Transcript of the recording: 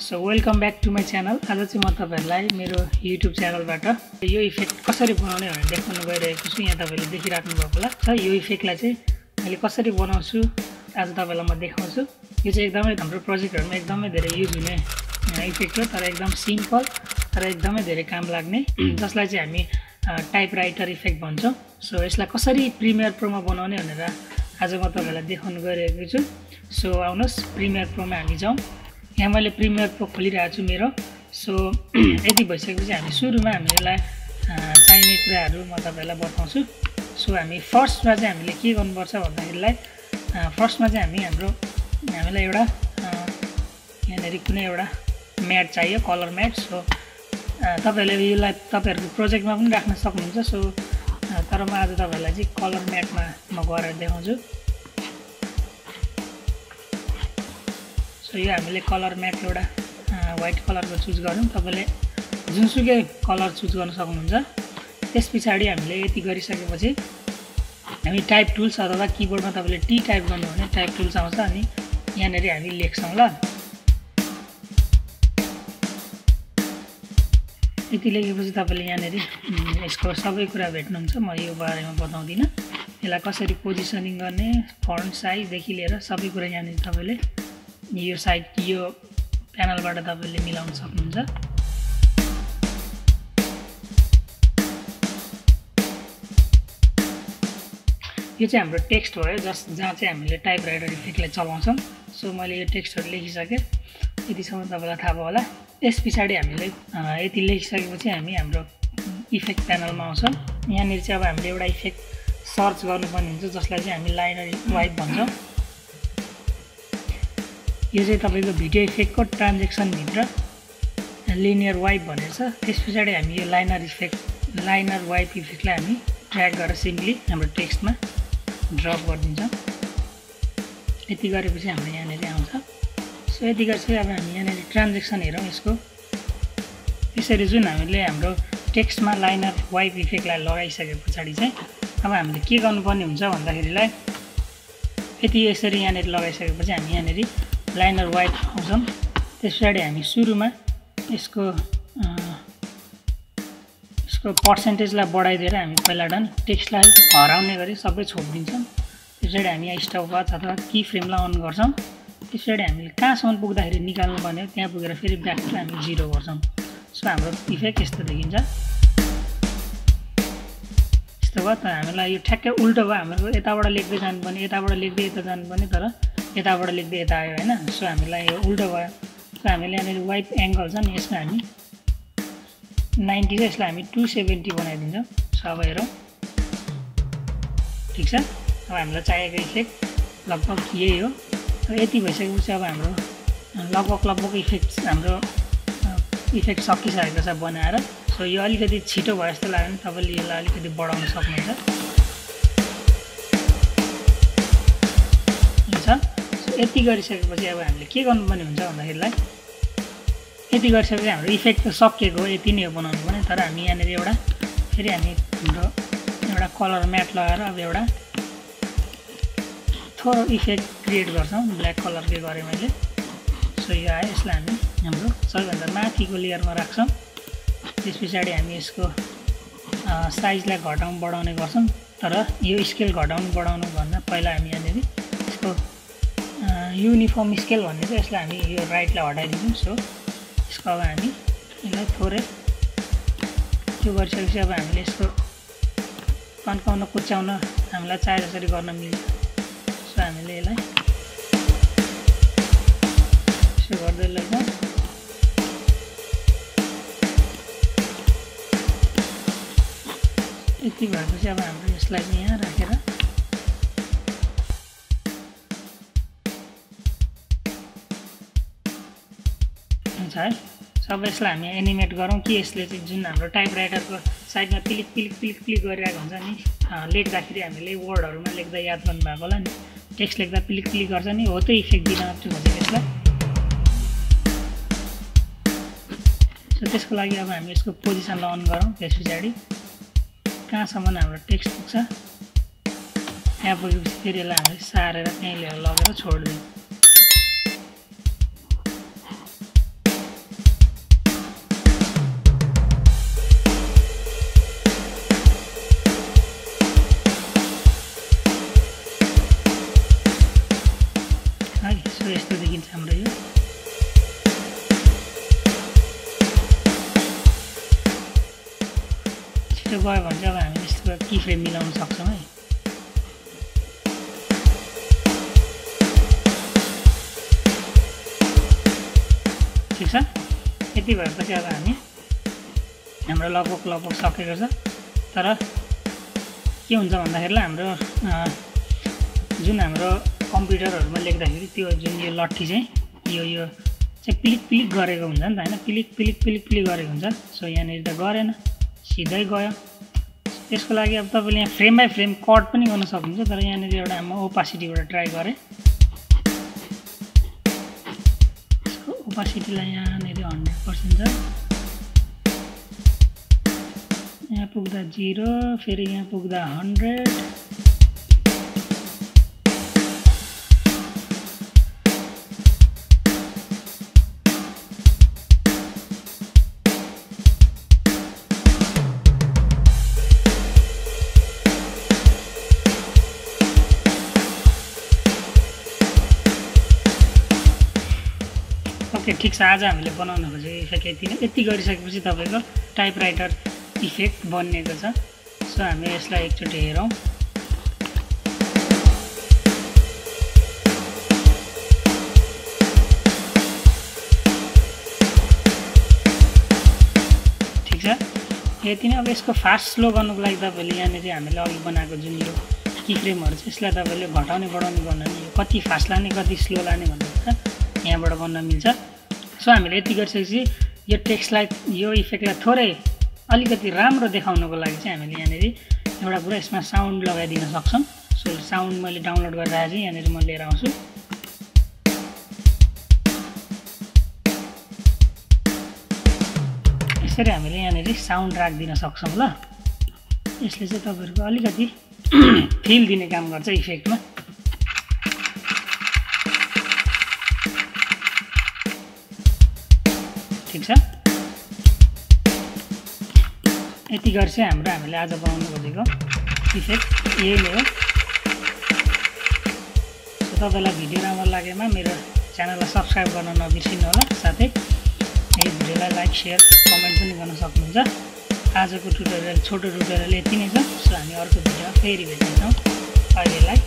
So welcome back to my channel. आज चाहिँ म तपाईहरुलाई मेरो युट्युब च्यानलबाट यो इफेक्ट कसरी बनाउने भनेर देखाउन गइरहेको छु। यहाँ तपाईले देखिराख्नु भएको होला। र यो इफेक्टलाई चाहिँ मैले कसरी बनाउँछु आज तपाईलाई म देखाउँछु। यो चाहिँ एकदमै हाम्रो प्रोजेक्टहरुमा एकदमै धेरै युज हुने इफेक्ट हो, तर एकदम सिम्पल तर एकदमै धेरै काम लाग्ने, जसलाई चाहिँ हामी टाइपराइटर इफेक्ट भन्छौं। सो यसलाई कसरी प्रिमियर प्रोमा बनाउने भनेर आज म तपाईलाई देखाउन गइरहेको छु। सो आउनुहोस् प्रिमियर प्रोमा हामी जाउँ। यहाँ मैले प्रिमियर प्रो खोलिरहेको छु मेरो। सो यति भइसकेपछि हामी सुरुमा हामीलाई चाहिने कुराहरू म तपाईलाई बताउँछु। सो हामी फर्स्टमा चाहिँ हामीले के गर्नुपर्छ भन्दाखेरिलाई फर्स्टमा चाहिँ हामीलाई एउटा यहाँनेरि कुनै एउटा म्याट चाहियो, कलर म्याट। सो तपाईले यसलाई तपाईहरुको प्रोजेक्टमा पनि राख्न सक्नुहुन्छ। सो तर म आज तपाईलाई चाहिँ कलर म्याटमा म गरेर देखाउँछु। सो यो हामीले कलर म्याट एउटा व्हाइट कलरको चुज गर्यौं। तपाईले जुनसुकै कलर चुज गर्न सक्नुहुन्छ। त्यसपछि हामीले यति गरिसकेपछि हामी टाइप टुल्स अथवा किबोर्डमा तपाईले टी टाइप गर्नु भने टाइप टुल्स आउँछ, अनि यहाँनेरि हामी लेख्छौं। ल यति लेखेपछि तपाईले यहाँनेरि यसको सबै कुरा भेट्नुहुन्छ। म यो बारेमा बताउँदिन। यसलाई कसरी पोजिसनिङ गर्ने, फन्ट साइज देखि लिएर सबै कुरा यहाँनेरि तपाईले यो साइड यो प्यानलबाट तपाईले मिलाउन सक्नुहुन्छ। यो चाहिँ हाम्रो टेक्स्ट भयो जहाँ चाहिँ हामीले टाइपराइटर इफेक्टलाई चलाउँछौं। सो मैले यो टेक्स्टहरु लेखिसके, यतिसम्म तपाईलाई थाहा भयो होला। त्यसपछि हामीले यति लेखिसकेपछि हामी हाम्रो इफेक्ट प्यानलमा आउँछौं। यहाँनेरि चाहिँ अब हामीले एउटा इफेक्ट सर्च गर्नुपर्ने हुन्छ, जसलाई चाहिँ हामी लाइनर वाइप भन्छौं। यो चाहिँ तपाईको भिडियो इफेक्टको ट्रान्जेक्सन भित्र लिनियर वाइप भनेर छ। त्यसपछि हामी यो लाइनर वाइप इफेक्टलाई हामी ड्र्याग गरेर सिम्पली हाम्रो टेक्स्टमा ड्रप गरिदिन्छौं। यति गरेपछि हाम्रो यहाँनेरि आउँछ। सो यति गरेपछि अब हामी यहाँनेरि ट्रान्जेक्सन हेरौँ यसको। यसरी जुन हामीले हाम्रो टेक्स्टमा लाइनर वाइप इफेक्टलाई लगाइसके पछाडि चाहिँ अब हामीले के गर्नुपर्ने हुन्छ भन्दाखेरिलाई यति यसरी यहाँनेरि लगाइसकेपछि हामी यहाँनेरि लाइनर वाइप आउँछौं। त्यसपछि हामी सुरुमा यसको पर्सेन्टेजलाई बढाइदिएर हामी पहिला डन टेक्स्टलाई हराउने गरी सबै छोडिदिन्छौं। त्यसपछि हामी यहाँ स्टपवाच अथवा की फ्रेमलाई अन गर्छौं। त्यसपछि हामीले कहाँसम्म पुग्दाखेरि निकाल्नु पर्ने हो त्यहाँ पुगेर फेरि ब्याक टु हामी 0 गर्छौं। सो हाम्रो इफेक्ट यस्तो देखिन्छ। यस्तो भयो। त हामीलाई यो ठ्याक्कै उल्टो भयो। हाम्रो यताबाट लेख्दै जानुपर्ने, यताबाट लेख्दै यता जानुपर्ने, तर यताबाट लेख्दै यता आयो हैन। सो हामीलाई यो उल्टो भयो। सो हामीले यहाँनेरि वाइप एंगल छ नि, यसमा हामी 90 छ, यसलाई हामी 270 बनाइदिन्छौं। सो अब हेरौँ, ठीक छ। अब हामीलाई चाहिएको इफेक्ट लगभग यही हो। र यति भइसकेपछि अब हाम्रो लगभग इफेक्ट हाम्रो इफेक्ट सकिसकेको छ बनाएर। सो यो अलिकति छिटो भयो जस्तो लाग्यो भने तपाईले यसलाई अलिकति बढाउन सक्नुहुन्छ। यति गरिसकेपछि अब हामीले के गर्नुपर्ने हुन्छ भन्दाखेरिलाई यति गरिसकेपछि हाम्रो इफेक्ट त सकिएको हो, यति नै हो बनाउनु पर्ने। तर हामी यहाँनेरि एउटा फेरि हामी हाम्रो एउटा कलर म्याट लगाएर अब एउटा थोरो इफेक्ट क्रिएट गर्छौं। ब्ल्याक कलरकै गरेँ मैले। सो यो आयो। यसलाई हामी हाम्रो सबैभन्दा माथिको लेयरमा राख्छौं। त्यसपछि हामी यसको साइजलाई घटाउन बढाउने गर्छौं। तर यो स्केल घटाउनु बढाउनु भन्दा पहिला हामी यहाँनेरि यसको युनिफर्म स्केल भन्ने चाहिँ यसलाई हामी यो राइटलाई हटाइदिन्छौं। सो यसको अब हामी यसलाई थोरै त्यो गरिसकेपछि अब हामीले यसको कन्काउन कुच्याउन हामीलाई चाहे जसरी गर्न मिल्छ। सो हामीले यसलाई यसो गर्दै लैजाउँ। यति भएपछि अब हाम्रो यसलाई यहाँ राखेर हुन्छ है। सब यसलाई हामी एनिमेट गरौँ कि यसले चाहिँ जुन हाम्रो टाइपराइटरको साइडमा क्लिक गरिरहेको हुन्छ नि, लेख्दाखेरि हामीले वर्डहरुमा लेख्दा याद गर्नुभएको होला नि, टेक्स्ट लेख्दा क्लिक गर्छ नि, हो त्यो इफेक्ट दिन आउँछु भनेको यसलाई। सो त्यसको लागि अब हामी यसको पोजिसनलाई अन गरौँ। त्यसपछि कहाँसम्म हाम्रो टेक्स्ट पुग्छ यहाँ पुगेपछि फेरि यसलाई हामीले सारेर त्यहीँ लगेर छोडिदिउँ। गयो भने चाहिँ अब हामी यस्तो की फ्रेम मिलाउन सक्छौँ है। ठिक छ, यति भएपछि अब हाम्रो लगभग सकेको छ। तर के हुन्छ भन्दाखेरिलाई हाम्रो जुन हाम्रो कम्प्युटरहरुमा लेख्दाखेरि त्यो जुन यो लट्ठी चाहिँ यो चाहिँ पिलिक गरेको हुन्छ नि त हैन, पिलिक गरेको हुन्छ। सो यहाँनिर त गरेन, सिधै गयो। त्यसको लागि अब तपाईले यहाँ फ्रेम बाइ फ्रेम कट पनि गर्न सक्नुहुन्छ। तर यहाँनिर एउटा म ओपासिटीबाट ट्राई गरे। यसको ओपासिटीलाई यहाँनिर 100% छ, यहाँ पुग्दा 0, फेरि यहाँ पुग्दा 100। ओके, ठिक छ। आज हामीले बनाउन खोजेको इफेक्ट यति नै। यति गरिसकेपछि तपाईको टाइपराइटर इफेक्ट बनिएको छ। सो हामी यसलाई एकचोटि हेरौँ। ठिक छ, यति नै। अब यसको फास्ट स्लो गर्नुको लागि तपाईले यहाँनिर हामीले अघि बनाएको जुन यो की फ्रेमहरु छ यसलाई तपाईले घटाउने बढाउने गर्न नि कति फास्ट लाने कति स्लो लाने भन्ने यहाँबाट गर्न मिल्छ। सो हामीले यति गरिसकेपछि यो टेक्स्टलाई यो इफेक्टलाई थोरै अलिकति राम्रो देखाउनको लागि चाहिँ हामीले यहाँनिर एउटा कुरा यसमा साउन्ड लगाइदिन सक्छौं। सो साउन्ड मैले डाउनलोड गरेर चाहिँ यहाँनिर म लिएर आउँछु। यसरी हामीले यहाँनिर साउन्ड राख्दिन सक्छौं ल। यसले चाहिँ तपाईहरुको अलिकति फिल दिने काम गर्छ इफेक्टमा। ठिक छ, यति गरी चाहिँ हामीले आज बनाउनु खोजेको इफेक्ट यही नै हो। सो तपाईलाई भिडियो राम्रो लागेमा मेरो च्यानललाई सब्स्क्राइब गर्न नबिर्सिनु होला। साथै यही भिडियोलाई लाइक शेयर कमेन्ट पनि गर्न सक्नुहुन्छ। आजको ट्युटोरियल छोटो ट्युटोरियल यति नै छ। सो हामी अर्को भिडियोमा फेरि भेट्नेछौँ। अहिलेलाई